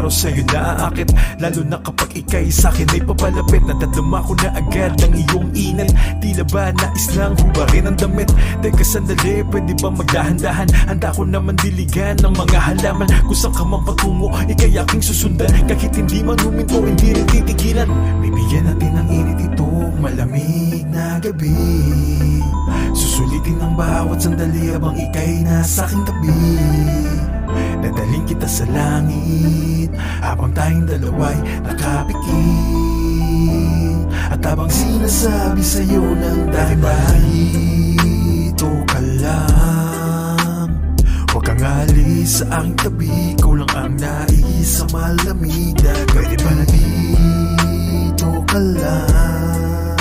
pero sa'yo naaakit. Lalo na kapag ika'y sa'kin ay papalapit. Nadadama ko na agad ang iyong init. Tila ba nais lang hubarin ang damit? Teka sandali, pwede ba magdahan-dahan? Handa ko naman diligan ng mga halaman. Kung saan ka man patungo, ika'y aking susundan. Kahit hindi man huminto, hindi rin titigilan. Bibigyan natin ng init itong malamig na gabi. Susulitin ang bawat sandali habang ika'y nasa aking tabi. Dadaling kita sa langit habang tayong dalawa'y nakapikit. At habang sinasabi sa'yo ng dahil-dito ka lang, huwag kang alis sa aking tabi. Ikaw lang ang nais sa malamig na gabi. Pwede ba na dito ka lang?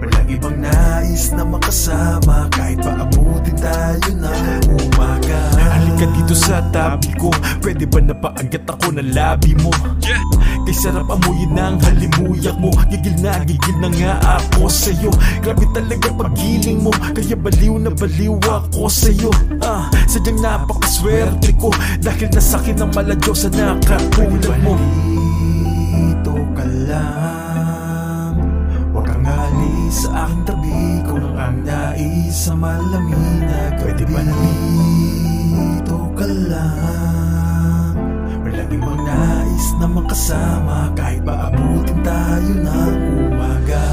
Walang ibang nais na makasama kahit paabutin tayo ng umaga. Halika dito sa tabi ko, pwede ba napaagat ako ng labi mo? Kay sarap amuyin ng halimuyak mo. Gigil na nga ako sa'yo. Grabe talaga paggiling mo, kaya baliw na baliw ako sa'yo. Sadyang napakaswerte ko dahil nasakin ng maladyosa na katulad mo. Dito ka lang, huwag kang alis sa aking tabi. Ikaw lang ang nais sa malamig na gabi. Pwede ba na dito ka lang? Walang ibang nais na makasama kahit paabutin tayo ng umaga.